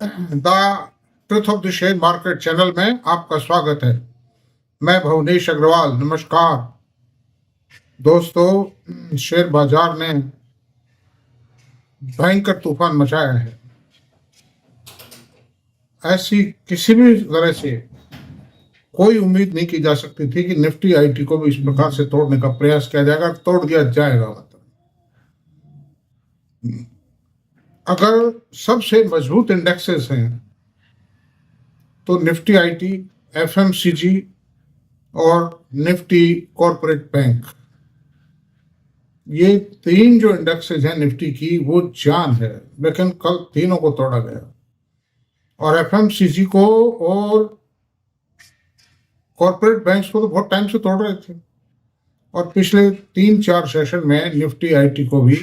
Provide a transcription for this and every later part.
The truth of the share market channel में आपका स्वागत है। मैं भुवनेश अग्रवाल। नमस्कार दोस्तों, शेयर बाजार ने भयंकर तूफान मचाया है। ऐसी किसी भी तरह से कोई उम्मीद नहीं की जा सकती थी कि निफ्टी आईटी को भी इस प्रकार से तोड़ने का प्रयास किया जाएगा, तोड़ दिया जाएगा। मतलब अगर सबसे मजबूत इंडेक्सेस हैं तो निफ्टी आईटी, एफएमसीजी और निफ्टी कॉर्पोरेट बैंक, ये तीन जो इंडेक्सेस हैं निफ्टी की, वो जान है। लेकिन कल तीनों को तोड़ा गया और एफएमसीजी को और कॉर्पोरेट बैंक्स को तो बहुत टाइम से तोड़ रहे थे। और पिछले 3-4 सेशन में निफ्टी आईटी को भी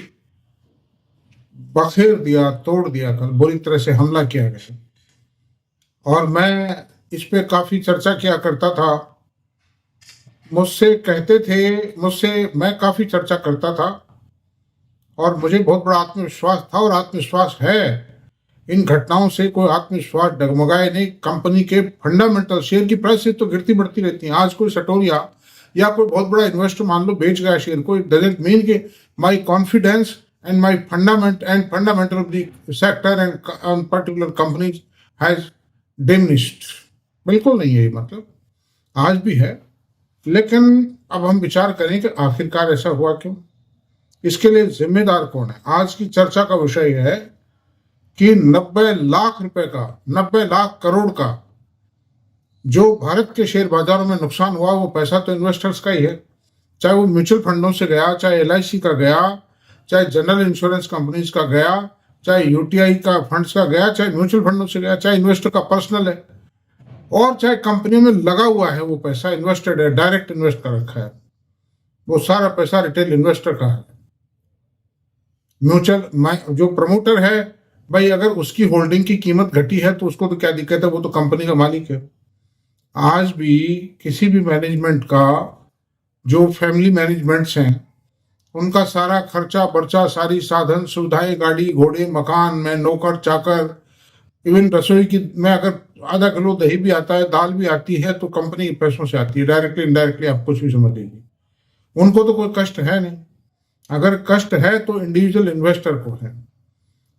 बखेर दिया, तोड़ दिया। कल बुरी तरह से हमला किया गया और मैं इस पे काफी चर्चा किया करता था। मैं काफी चर्चा करता था और मुझे बहुत बड़ा आत्मविश्वास था और आत्मविश्वास है। इन घटनाओं से कोई आत्मविश्वास डगमगाए नहीं। कंपनी के फंडामेंटल, शेयर की प्राइस तो गिरती बढ़ती रहती है। आज कोई सटोरिया या कोई बहुत बड़ा इन्वेस्टर मान लो बेच गया शेयर को, इट डजंट मीन कि my confidence and my fundamental of the sector and particular companies has diminished। बिल्कुल नहीं है ये, मतलब आज भी है। लेकिन अब हम विचार करें कि आखिरकार ऐसा हुआ क्यों, इसके लिए जिम्मेदार कौन है। आज की चर्चा का विषय यह है कि 90 लाख रुपए का, 90 लाख करोड़ का जो भारत के शेयर बाजारों में नुकसान हुआ, वो पैसा तो इन्वेस्टर्स का ही है। चाहे वो म्यूचुअल फंडों से गया, चाहे एलआईसी का गया, चाहे जनरल इंश्योरेंस कंपनीज का गया, चाहे यूटीआई का फंड्स का गया, चाहे म्यूचुअल फंडों से गया, चाहे इन्वेस्टर का पर्सनल है, और चाहे कंपनियों में लगा हुआ है, वो पैसा इन्वेस्टेड है, डायरेक्ट इन्वेस्ट कर रखा है। वो सारा पैसा रिटेल इन्वेस्टर का है। म्यूचुअल जो प्रमोटर है भाई, अगर उसकी होल्डिंग की कीमत घटी है तो उसको तो क्या दिक्कत है, वो तो कंपनी का मालिक है। आज भी किसी भी मैनेजमेंट का, जो फैमिली मैनेजमेंट्स हैं, उनका सारा खर्चा बर्चा, सारी साधन सुविधाएं, गाड़ी घोड़े, मकान में नौकर चाकर, इवन रसोई की में अगर आधा किलो दही भी आता है, दाल भी आती है, तो कंपनी के पैसों से आती है, डायरेक्टली इनडायरेक्टली। आप कुछ भी समझ लीजिए, उनको तो कोई कष्ट है नहीं। अगर कष्ट है तो इंडिविजुअल इन्वेस्टर को है।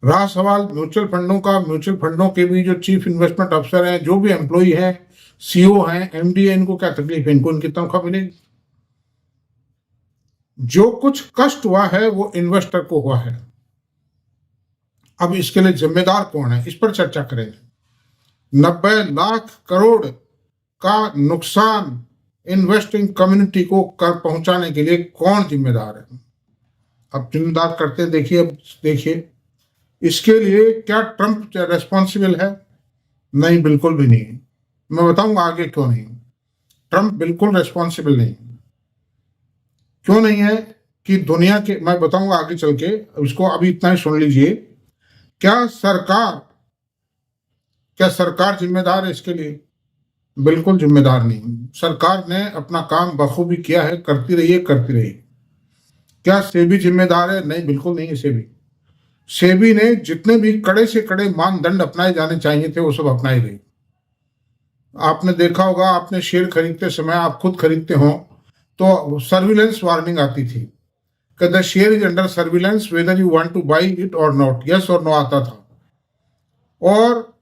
रहा सवाल म्यूचुअल फंडों का, म्यूचुअल फंडों के भी जो चीफ इन्वेस्टमेंट अफसर हैं, जो भी एम्प्लॉई हैं, सीईओ हैं, एमडी है, इनको क्या तकलीफ है, इनको इनकी तनख्वाह मिलेगी। जो कुछ कष्ट हुआ है वो इन्वेस्टर को हुआ है। अब इसके लिए जिम्मेदार कौन है, इस पर चर्चा करेंगे। 90 लाख करोड़ का नुकसान इन्वेस्टिंग कम्युनिटी को कर पहुंचाने के लिए कौन जिम्मेदार है। अब जिम्मेदार करते देखिए। अब देखिए, इसके लिए क्या ट्रंप रेस्पॉन्सिबल है? नहीं, बिल्कुल भी नहीं। मैं बताऊंगा आगे क्यों नहीं। ट्रंप बिल्कुल रेस्पॉन्सिबल नहीं। क्यों नहीं है कि दुनिया के, मैं बताऊंगा आगे चल के, उसको अभी इतना ही सुन लीजिए। क्या सरकार जिम्मेदार है इसके लिए? बिल्कुल जिम्मेदार नहीं। सरकार ने अपना काम बखूबी किया है, करती रही है, करती रही। क्या सेबी जिम्मेदार है? नहीं, बिल्कुल नहीं है। सेबी ने जितने भी कड़े से कड़े मानदंड अपनाए जाने चाहिए थे, वो सब अपनाए गए। आपने देखा होगा, आपने शेयर खरीदते समय, आप खुद खरीदते हो तो सर्विलेंस वार्निंग आती थी कि the share is under surveillance whether you want two by it और नॉट, यस और नो आता था। और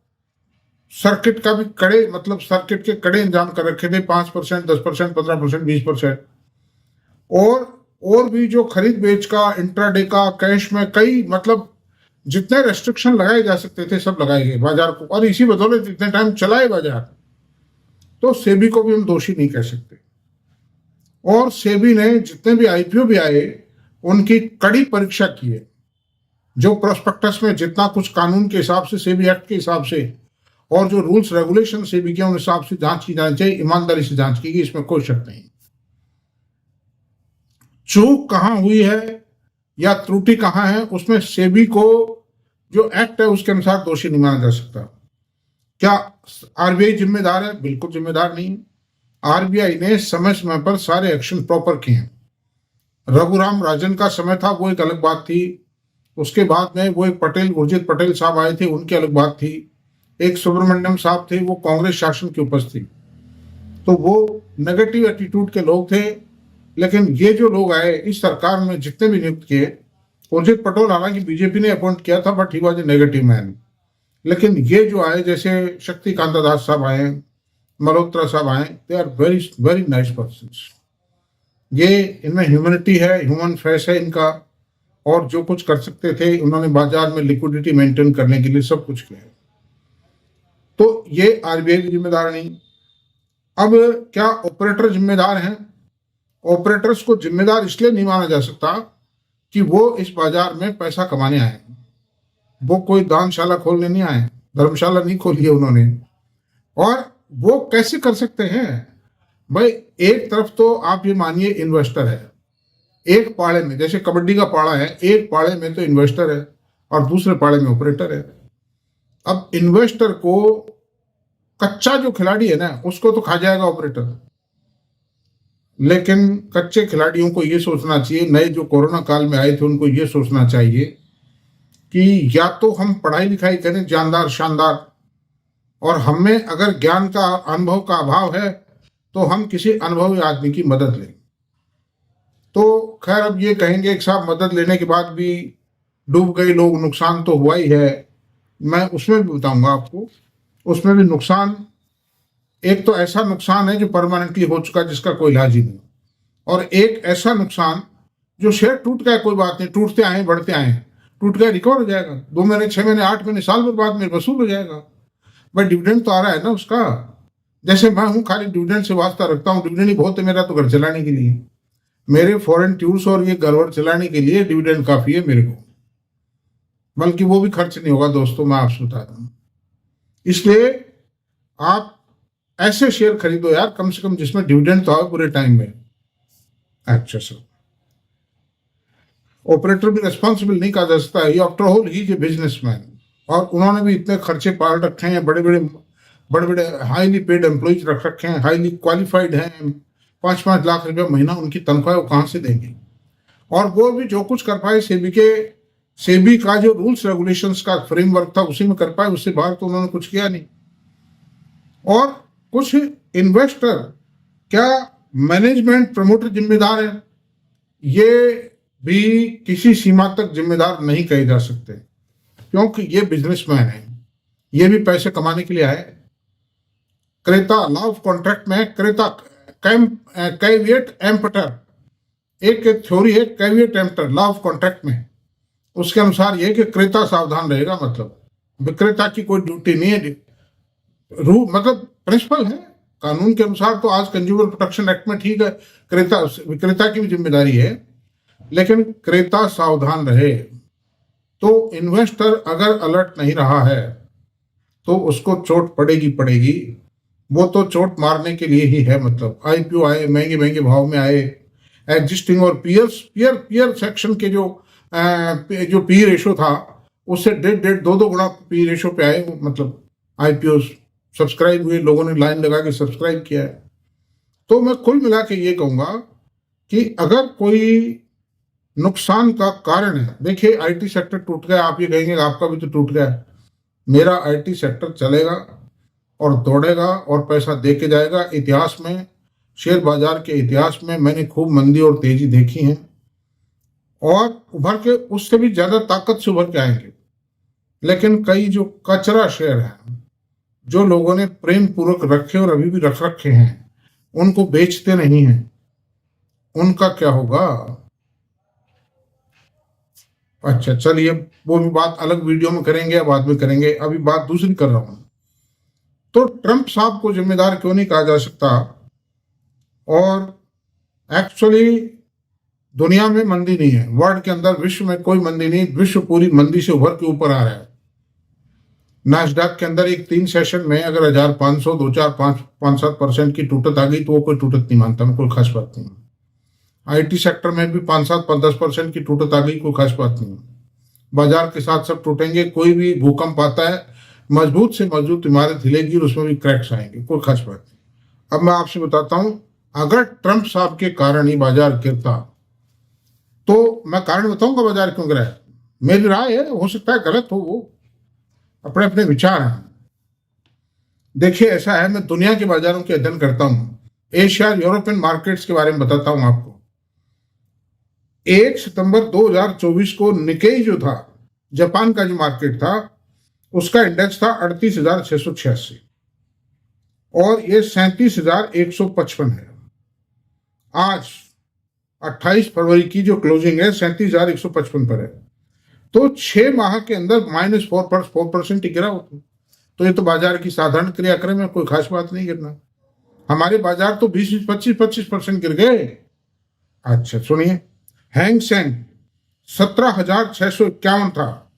सर्किट का भी कड़े, मतलब सर्किट के कड़े इंतजाम कर रखे थे, 5%, 10%, 15%, 20%। और भी जो खरीद बेच का, इंट्राडे का, कैश में, कई, मतलब जितने रेस्ट्रिक्शन लगाए जा सकते थे सब लगाए गए बाजार को। और इसी बदौलत इतने टाइम चलाए बाजार, तो सेबी को भी हम दोषी नहीं कह सकते। और सेबी ने जितने भी आईपीओ भी आए, उनकी कड़ी परीक्षा की है। जो प्रोस्पेक्टस में जितना कुछ कानून के हिसाब से, सेबी एक्ट के हिसाब से, और जो रूल्स रेगुलेशन सेबी के, उन हिसाब से जांच की जानी चाहिए, ईमानदारी से जांच की गई, इसमें कोई शक नहीं। चूक कहां हुई है या त्रुटि कहां है, उसमें सेबी को जो एक्ट है उसके अनुसार दोषी नहीं माना जा सकता। क्या आरबीआई जिम्मेदार है? बिल्कुल जिम्मेदार नहीं। आरबीआई ने समय समय पर सारे एक्शन प्रॉपर किए हैं। रघुराम राजन का समय था, वो एक अलग बात थी। उसके बाद में वो एक पटेल, उर्जित पटेल साहब आए थे, उनकी अलग बात थी। एक सुब्रमण्यम साहब थे, वो कांग्रेस शासन के उपस्थित, तो वो नेगेटिव एटीट्यूड के लोग थे। लेकिन ये जो लोग आए इस सरकार में, जितने भी नियुक्त किए, उर्जित पटेल हालांकि बीजेपी ने अपॉइंट किया था, but he was a negative man. लेकिन ये जो आए, जैसे शक्ति कांता दास साहब आए, मल्होत्रा साहब आए, they are very very nice person. ये इनमें ह्यूमैनिटी है, ह्यूमन फेस है इनका, और जो कुछ कर सकते थे उन्होंने बाजार में लिक्विडिटी मेंटेन करने के लिए सब कुछ किया। तो ये आरबीआई की जिम्मेदार नहीं। अब क्या ऑपरेटर जिम्मेदार हैं? ऑपरेटर्स को जिम्मेदार इसलिए नहीं माना जा सकता कि वो इस बाजार में पैसा कमाने आए, वो कोई दानशाला खोलने नहीं आए, धर्मशाला नहीं खोली है उन्होंने। और वो कैसे कर सकते हैं भाई? एक तरफ तो आप ये मानिए इन्वेस्टर है, एक पाड़े में, जैसे कबड्डी का पाड़ा है, एक पाड़े में तो इन्वेस्टर है और दूसरे पाड़े में ऑपरेटर है। अब इन्वेस्टर को, कच्चा जो खिलाड़ी है ना, उसको तो खा जाएगा ऑपरेटर, लेकिन कच्चे खिलाड़ियों को ये सोचना चाहिए, नए जो कोरोना काल में आए थे उनको ये सोचना चाहिए कि या तो हम पढ़ाई लिखाई करें जानदार शानदार, और हमें अगर ज्ञान का, अनुभव का अभाव है तो हम किसी अनुभवी आदमी की मदद लें। तो खैर, अब ये कहेंगे कि साहब मदद लेने के बाद भी डूब गए लोग, नुकसान तो हुआ ही है। मैं उसमें भी बताऊंगा आपको, उसमें भी नुकसान, एक तो ऐसा नुकसान है जो परमानेंटली हो चुका जिसका कोई इलाज ही नहीं, और एक ऐसा नुकसान जो शेयर टूट गया, कोई बात नहीं, टूटते आए बढ़ते आए, टूट गया रिकवर हो जाएगा, 2 महीने 6 महीने 8 महीने साल भर बाद में वसूल हो जाएगा। भाई डिविडेंड तो आ रहा है ना उसका। जैसे मैं हूँ खाली डिविडेंड से वास्ता रखता हूँ, डिविडेंड ही बहुत है मेरा तो घर चलाने के लिए, मेरे फॉरेन टूर्स और ये गड़बड़ चलाने के लिए डिविडेंड काफी है मेरे को, बल्कि वो भी खर्च नहीं होगा दोस्तों, मैं आपसे बताता हूँ। इसलिए आप ऐसे शेयर खरीदो यार, कम से कम जिसमें डिविडेंड तो आए पूरे टाइम में। अच्छा सर, ऑपरेटर भी रिस्पॉन्सिबल नहीं कहा जा सकता है, after all he is a businessman, और उन्होंने भी इतने खर्चे पाल रखे हैं, बड़े बड़े हाईली पेड एम्प्लॉइज रख रखे हैं, हाईली क्वालिफाइड हैं, 5-5 लाख रुपया महीना उनकी तनख्वाह वो कहाँ से देंगे? और वो भी जो कुछ कर पाए सेबी का जो रूल्स रेगुलेशंस का फ्रेमवर्क था उसी में कर पाए, उससे बाहर तो उन्होंने कुछ किया नहीं। और कुछ इन्वेस्टर, क्या मैनेजमेंट प्रमोटर जिम्मेदार है? ये भी किसी सीमा तक जिम्मेदार नहीं कहे जा सकते, क्योंकि ये बिजनेसमैन है, ये भी पैसे कमाने के लिए आए। क्रेता लॉ ऑफ कॉन्ट्रैक्ट में क्रेता कैविएट एम्पटर, एक थ्योरी है कैविएट एम्पटर लॉ ऑफ कॉन्ट्रैक्ट में, उसके अनुसार ये कि क्रेता सावधान रहेगा, मतलब विक्रेता की कोई ड्यूटी नहीं है, रूल मतलब प्रिंसिपल है कानून के अनुसार। तो आज कंज्यूमर प्रोटेक्शन एक्ट में ठीक है, विक्रेता की भी जिम्मेदारी है, लेकिन क्रेता सावधान रहे। तो इन्वेस्टर अगर अलर्ट नहीं रहा है तो उसको चोट पड़ेगी। वो तो चोट मारने के लिए ही है, मतलब आईपीओ आए, महंगे भाव में आए, एग्जिस्टिंग और पीयर सेक्शन के जो पी रेशो था उससे 1.5-2 गुना पी रेशो पे आए, मतलब आईपीओ सब्सक्राइब हुए, लोगों ने लाइन लगा के सब्सक्राइब किया है। तो मैं कुल मिला के ये कहूंगा कि अगर कोई नुकसान का कारण है, देखिए आईटी सेक्टर टूट गया, आप ये कहेंगे आपका भी तो टूट गया, मेरा आईटी सेक्टर चलेगा और दौड़ेगा और पैसा दे के जाएगा। इतिहास में, शेयर बाजार के इतिहास में मैंने खूब मंदी और तेजी देखी है, और उभर के उससे भी ज्यादा ताकत से उभर के आएंगे। लेकिन कई जो कचरा शेयर हैं, जो लोगों ने प्रेम पूर्वक रखे और अभी भी रख रखे हैं, उनको बेचते नहीं हैं, उनका क्या होगा? अच्छा चलिए, वो भी बात अलग वीडियो में करेंगे, बाद में करेंगे, अभी बात दूसरी कर रहा हूं। तो ट्रंप साहब को जिम्मेदार क्यों नहीं कहा जा सकता? और एक्चुअली दुनिया में मंदी नहीं है, वर्ल्ड के अंदर, विश्व में कोई मंदी नहीं, विश्व पूरी मंदी से उभर के ऊपर आ रहा है। नास्डैक के अंदर एक 3 सेशन में अगर 1500, 2, 4, 5-7% की टूटत आ गई तो वो कोई टूटत नहीं मानता, मैं कोई खास बात नहीं। आईटी सेक्टर में भी 5-7-10% की टूटत आ गई, कोई खास बात नहीं। बाजार के साथ सब टूटेंगे, कोई भी भूकंप आता है, मजबूत से मजबूत इमारत हिलेगी और उसमें भी क्रैक्स आएंगे, कोई खास बात नहीं। अब मैं आपसे बताता हूं, अगर ट्रंप साहब के कारण ही बाजार गिरता, तो मैं कारण बताऊंगा बाजार क्यों गिरा है, मेरी राय है, हो सकता है गलत हो, वो अपने अपने विचार हैं, देखिए ऐसा है, मैं दुनिया के बाजारों के अध्ययन करता हूं, एशिया यूरोपियन मार्केट्स के बारे में बताता हूं आपको। 1 सितंबर 2024 को निकेई जो था, जापान का जो मार्केट था, उसका इंडेक्स था 38,686 और ये 37,155 है। आज 28 फरवरी की जो क्लोजिंग है 37,155 पर है। तो 6 माह के अंदर -4% ही गिरा होता। तो ये तो बाजार की साधारण क्रियाक्रम है, कोई खास बात नहीं गिरना। हमारे बाजार तो 20-25% गिर गए। अच्छा सुनिए, हैंग सेंग 17,651 था,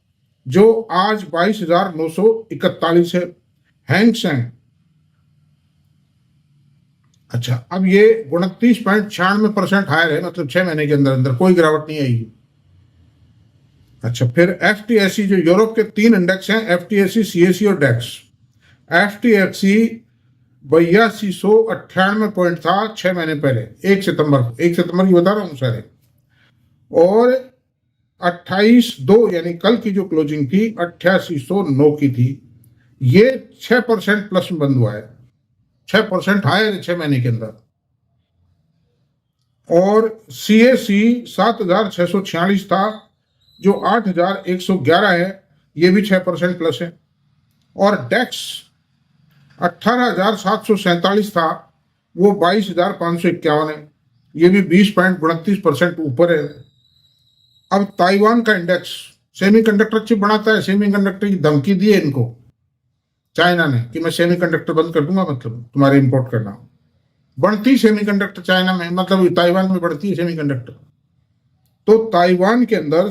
जो आज 22,941 है। Hang Seng. अच्छा, अब ये 29.96% हायर है, मतलब 6 महीने के अंदर अंदर कोई गिरावट नहीं आई। अच्छा, फिर एफटीएससी, जो यूरोप के 3 इंडेक्स हैं, एफटीएससी, सीएससी और डेक्स। एफटीएससी 8298 पॉइंट था 6 महीने पहले, 1 सितंबर की बता रहा हूं सारे। और 28/2 यानी कल की जो क्लोजिंग थी 8809 की थी। ये 6% प्लस में बंद हुआ है, 6% हायर है 6 महीने के अंदर। और सीएसी 7,646 था, जो 8,111 है, ये भी 6% प्लस है। और डेक्स 18,747 था, वो 22,551 है, ये भी 20.29% ऊपर है। अब ताइवान का इंडेक्स, सेमीकंडक्टर चिप बनाता है, सेमीकंडक्टर की धमकी दी है इनको चाइना ने कि मैं सेमीकंडक्टर बंद कर दूंगा, मतलब तुम्हारे इंपोर्ट करना। बढ़ती सेमीकंडक्टर चाइना में, मतलब ताइवान में बढ़ती है सेमीकंडक्टर। तो ताइवान के अंदर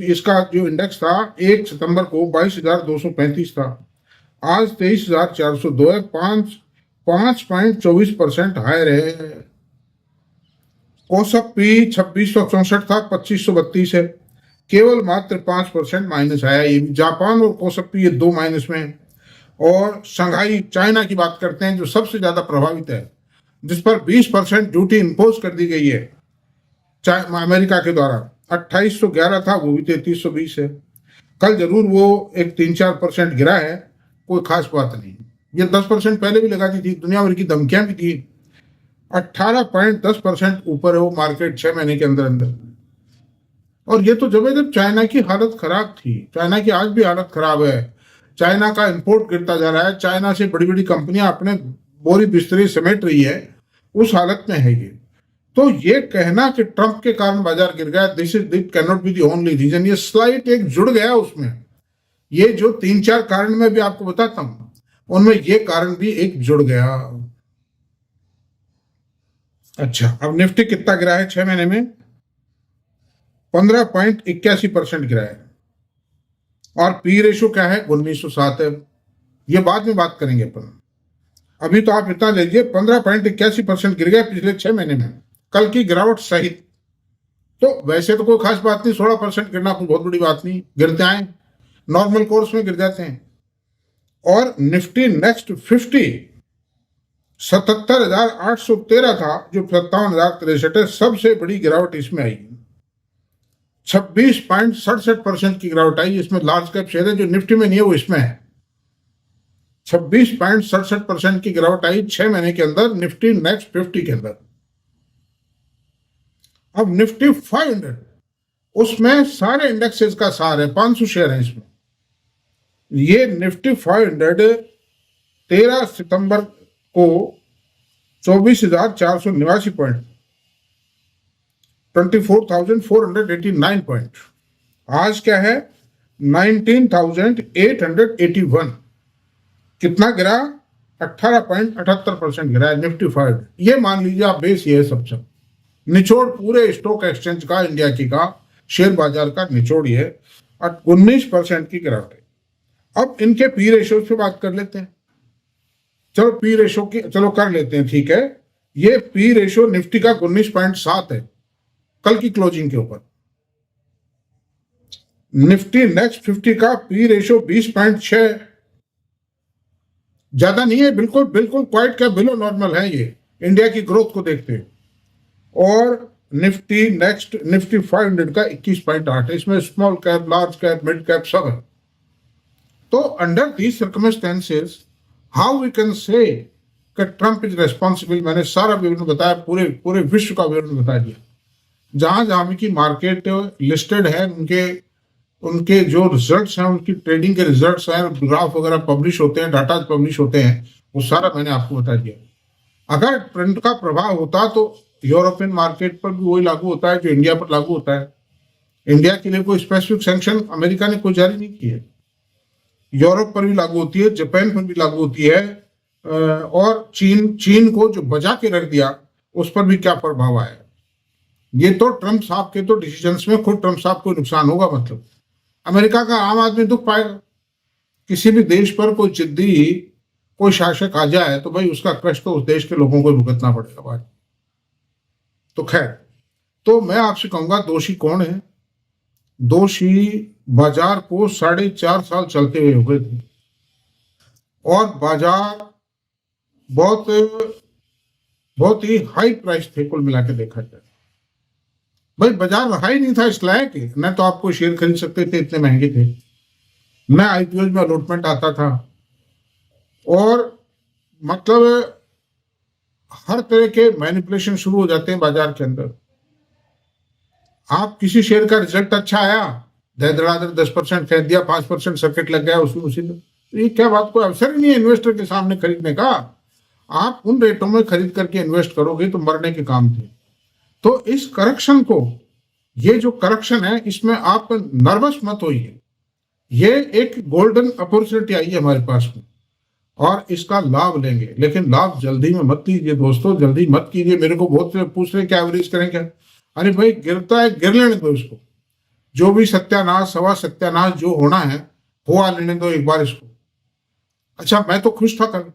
इसका जो इंडेक्स था 1 सितंबर को 22,235 था, आज 23,402 है, 5.24% हायर है। कोसक पी 2664 था, 2532 है, केवल मात्र 5% माइनस आया। ये जापान और कोसक पी, ये 2 माइनस में है। और शंघाई चाइना की बात करते हैं, जो सबसे ज्यादा प्रभावित है, जिस पर 20% ड्यूटी इम्पोज कर दी गई है अमेरिका के द्वारा। 2811 था, वो भी 3320 है। कल जरूर वो एक 3-4% गिरा है, कोई खास बात नहीं। ये 10% पहले भी लगाती थी, दुनिया भर की धमकियां भी थी। 18.10% ऊपर है वो मार्केट 6 महीने के अंदर अंदर। और ये तो जब चाइना की हालत खराब थी, चाइना की आज भी हालत खराब है। चाइना का इंपोर्ट गिरता जा रहा है, चाइना से बड़ी बड़ी कंपनियां अपने बोरी बिस्तरे समेट रही है, उस हालत में है ये। तो ये कहना कि ट्रंप के कारण बाजार गिर गया, this can not be the only reason. ये स्लाइट एक जुड़ गया उसमें। ये जो 3-4 कारण मैं भी आपको बताता हूं, उनमें ये कारण भी एक जुड़ गया। अच्छा, अब निफ्टी कितना गिरा है 6 महीने में? 15.81% गिरा है। और पी रेशो क्या है? 1907 है। ये बाद में बात करेंगे अपन, अभी तो आप इतना लीजिए 15.81% गिर गया पिछले 6 महीने में, कल की गिरावट सहित। तो वैसे तो कोई खास बात नहीं, 16% गिरना कोई बहुत बड़ी बात नहीं, गिरते आए, नॉर्मल कोर्स में गिर जाते हैं। और निफ्टी नेक्स्ट 50 77,813 था, जो 57,063 है, सबसे बड़ी गिरावट इसमें आई। 26.67% की गिरावट आई। इसमें लार्ज कैप शेयर है, जो निफ्टी में नहीं है वो इसमें है। 26.67% की गिरावट आई 6 महीने के अंदर निफ्टी नेक्स्ट 50 के अंदर। अब निफ्टी 500, उसमें सारे इंडेक्सेस का सार है, 500 शेयर है इसमें। ये निफ्टी 500 13 सितंबर को 24,489 पॉइंट, 24,489 पॉइंट। आज क्या है? 19,881। कितना गिरा? 18.78% गिरा है निफ्टी 500। ये मान लीजिए आप बेस, ये है सबसे निचोड़ पूरे स्टॉक एक्सचेंज का, इंडिया की का, शेयर बाजार का निचोड़ ये 19% की गिरावट है। अब इनके पी रेशो पे बात कर लेते हैं। चलो पी रेशो की कर लेते हैं, ठीक है। ये पी रेशो निफ्टी का 19.7 है कल की क्लोजिंग के ऊपर। निफ्टी नेक्स्ट 50 का पी रेशो 20.6, ज्यादा नहीं है, बिल्कुल क्वाइट क्या बिलो नॉर्मल है ये इंडिया की ग्रोथ को देखते हैं। और निफ्टी 500 का 21.8 है, इसमें small cap, large cap, mid cap सब है। तो under these circumstances how we can say कि ट्रम्प इज रेस्पॉन्सिबल। मैंने सारा विवरण बताया, पूरे पूरे विश्व का विवरण बता दिया। जहां जहां की मार्केट लिस्टेड है, उनके उनके जो रिजल्ट्स हैं, उनकी ट्रेडिंग के रिजल्ट्स हैं, ग्राफ वगैरह पब्लिश होते हैं, डाटा पब्लिश होते हैं, वो सारा मैंने आपको बता दिया। अगर ट्रेंड का प्रभाव होता तो यूरोपियन मार्केट पर भी वही लागू होता है जो इंडिया पर लागू होता है। इंडिया के लिए कोई स्पेसिफिक सैंक्शन अमेरिका ने कोई जारी नहीं किए। यूरोप पर भी लागू होती है, जापान पर भी लागू होती है, और चीन को जो बजा के रख दिया उस पर भी क्या प्रभाव आया। ये तो ट्रम्प साहब के तो डिसीजंस में खुद ट्रम्प साहब को नुकसान होगा। मतलब अमेरिका का आम आदमी दुख पाएगा। किसी भी देश पर कोई जिद्दी कोई शासक आ जाए तो भाई उसका कष्ट तो उस देश के लोगों को भुगतना पड़ेगा भाई। तो खैर, तो मैं आपसे कहूंगा दोषी कौन है? दोषी बाजार को 4.5 साल चलते हुए हो गए थे, और बाजार बहुत ही हाई प्राइस थे कुल मिला के देखा जाए। भाई बाजार रहा ही नहीं था इस लायक, न तो आपको शेयर खरीद सकते थे, इतने महंगे थे, न आईपीओ में अलॉटमेंट आता था, और मतलब हर तरह के मैनिपुलेशन शुरू हो जाते हैं बाजार के अंदर। आप किसी शेयर का रिजल्ट अच्छा आया, धड़ाधड़ 10% खरीद दिया, 5% सर्किट लग गया उसमें उसी में। तो ये क्या बात, कोई अवसर ही नहीं है इन्वेस्टर के सामने खरीदने का। आप उन रेटों में खरीद करके इन्वेस्ट करोगे तो मरने के काम थे। तो इस करेक्शन को, ये जो करेक्शन है, इसमें आप नर्वस मत होइए। ये एक गोल्डन अपॉर्चुनिटी आई है हमारे पास में, और इसका लाभ लेंगे, लेकिन लाभ जल्दी में मत लीजिए दोस्तों, जल्दी मत कीजिए। मेरे को बहुत से पूछ रहे हैं क्या एवरेज करें क्या? अरे भाई गिरता है, गिर लेने दो इसको। जो भी सत्यानाश सवा सत्यानाश जो होना है हुआ लेने दो एक बार इसको। अच्छा, मैं तो खुश था कल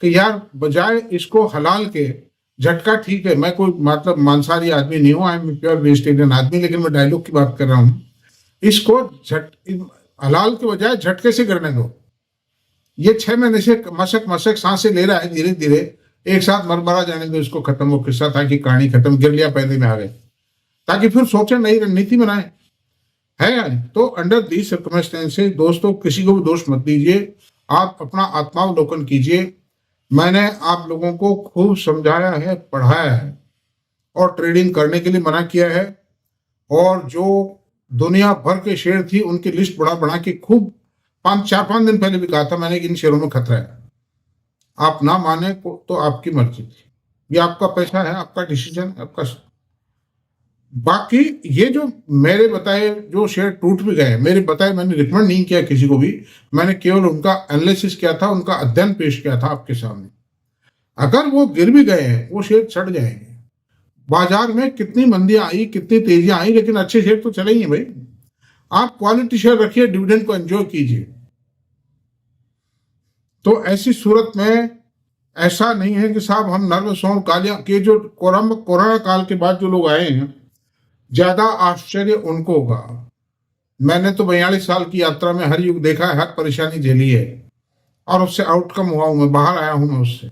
कि यार बजाय इसको हलाल के झटका, ठीक है मैं कोई मतलब मांसाहारी आदमी नहीं हूँ, आई एम प्योर वेजिटेरियन आदमी, लेकिन मैं डायलॉग की बात कर रहा हूँ। इसको हलाल के बजाय झटके से करने दो। ये 6 महीने से मशक सांसें ले रहा है, धीरे धीरे एक साथ मरमरा जाने दो इसको, खत्म हो किस्सा, ताकि कहानी खत्म, गिर लिया पैदे में आ गए, ताकि फिर सोचे नई रणनीति बनाए, है। तो अंडर दी सर्कमस्टेंसेस दोस्तों किसी को भी दोष मत दीजिए, आप अपना आत्मावलोकन कीजिए। मैंने आप लोगों को खूब समझाया है, पढ़ाया है, और ट्रेडिंग करने के लिए मना किया है, और जो दुनिया भर के शेयर थी उनकी लिस्ट बना के खूब 4-5 दिन पहले भी कहा था मैंने कि इन शेयरों में खतरा है। आप ना माने तो आपकी मर्जी थी, ये आपका पैसा है, आपका डिसीजन, आपका। बाकी ये जो मेरे बताए जो शेयर टूट भी गए, मेरे बताए, मैंने रिकमेंड नहीं किया किसी को भी, मैंने केवल उनका एनालिसिस किया था, उनका अध्ययन पेश किया था आपके सामने। अगर वो गिर भी गए हैं, वो शेयर चढ़ जाएंगे। बाजार में कितनी मंदियां आई, कितनी तेजियां आई, लेकिन अच्छे शेयर तो चले ही भाई। आप क्वालिटी शेयर रखिए, डिविडेंड को एंजॉय कीजिए। तो ऐसी सूरत में ऐसा नहीं है कि साहब हम नर्वस हों। कालिया के जो कोरोना काल के बाद जो लोग आए हैं, ज्यादा आश्चर्य उनको होगा। मैंने तो 42 साल की यात्रा में हर युग देखा है, हर परेशानी झेली है, और उससे आउटकम हुआ हूं मैं, बाहर आया हूं मैं उससे।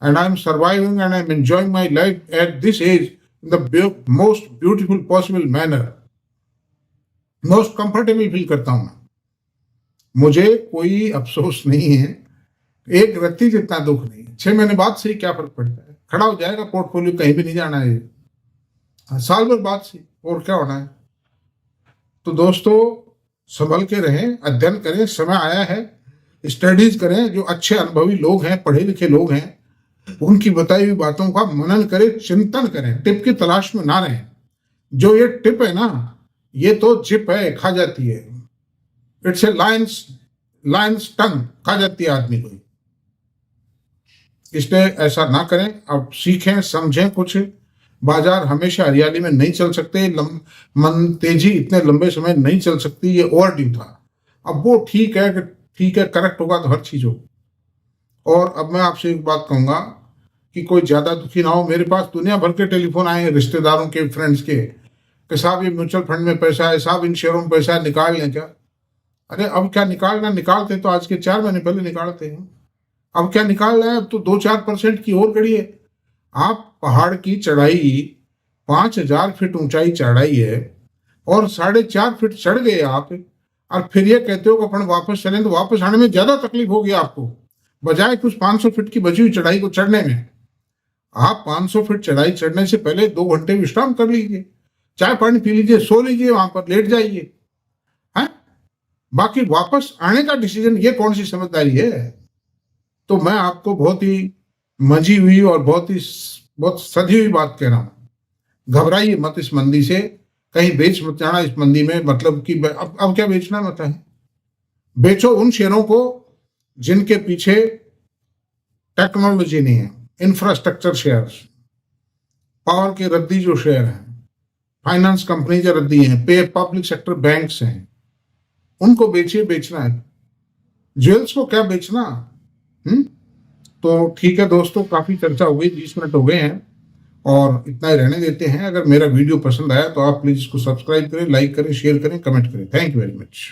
And I am surviving and I am enjoying my life at this age in the most beautiful possible manner, most comfortable feel करता हूं मैं। मुझे कोई अफसोस नहीं है, एक रत्ती जितना दुख नहीं। 6 महीने बाद से क्या फर्क पड़ता है, खड़ा हो जाएगा पोर्टफोलियो, कहीं भी नहीं जाना है, साल भर बाद से, और क्या होना है। तो दोस्तों संभल के रहें, अध्ययन करें, समय आया है, स्टडीज करें। जो अच्छे अनुभवी लोग हैं, पढ़े लिखे लोग हैं, उनकी बताई हुई बातों का मनन करें, चिंतन करें, टिप की तलाश में ना रहें। जो ये टिप है ना, ये तो जिप है, खा जाती है। इट्स ए लायंस टंग, खा जाती है आदमी को। इसलिए ऐसा ना करें। अब सीखें, समझें कुछ। बाजार हमेशा हरियाली में नहीं चल सकते, मन तेजी इतने लंबे समय नहीं चल सकती, ये ओवर ड्यू था। अब वो ठीक है करेक्ट होगा तो हर चीज हो। और अब मैं आपसे एक बात कहूंगा कि कोई ज्यादा दुखी ना हो। मेरे पास दुनिया भर के टेलीफोन आए रिश्तेदारों के, फ्रेंड्स के, कि साहब ये म्यूचुअल फंड में पैसा है, साहब इन शेयरों में पैसा है, निकाल लें क्या? अरे अब क्या निकालना, निकालते तो आज के 4 महीने पहले निकालते हैं। अब क्या निकाल रहे हैं, अब तो 2-4% की और कड़ी है। आप पहाड़ की चढ़ाई 5000 फीट ऊंचाई चढ़ाई है, और 4.5 फीट चढ़ गए आप, और फिर ये कहते हो कि अपन वापस चलें, तो वापस आने में ज्यादा तकलीफ होगी आपको। बजाय कुछ 500 फीट की बची हुई चढ़ाई को चढ़ने में, आप 500 फीट चढ़ाई चढ़ने से पहले 2 घंटे विश्राम कर लीजिए, चाय पानी पी लीजिए, सो लीजिए, वहां पर लेट जाइए। हैं? बाकी वापस आने का डिसीजन, ये कौन सी समझदारी है? तो मैं आपको बहुत ही मंझी हुई और बहुत सधी हुई बात कह रहा हूं, घबराइए मत इस मंदी से, कहीं बेच मत जाना इस मंदी में। मतलब कि अब क्या बेचना मत है, बेचो उन शेयरों को जिनके पीछे टेक्नोलॉजी नहीं है, इंफ्रास्ट्रक्चर शेयर्स, पावर के रद्दी जो शेयर हैं, फाइनेंस कंपनी जो रद्दी हैं, पे पब्लिक सेक्टर बैंक्स हैं, उनको बेचिए, बेचना है। ज्वेल्स को क्या बेचना? तो ठीक है दोस्तों, काफी चर्चा हो गई, 20 मिनट हो गए हैं और इतना ही रहने देते हैं। अगर मेरा वीडियो पसंद आया तो आप प्लीज इसको सब्सक्राइब करें, लाइक करें, शेयर करें, कमेंट करें। Thank you very much.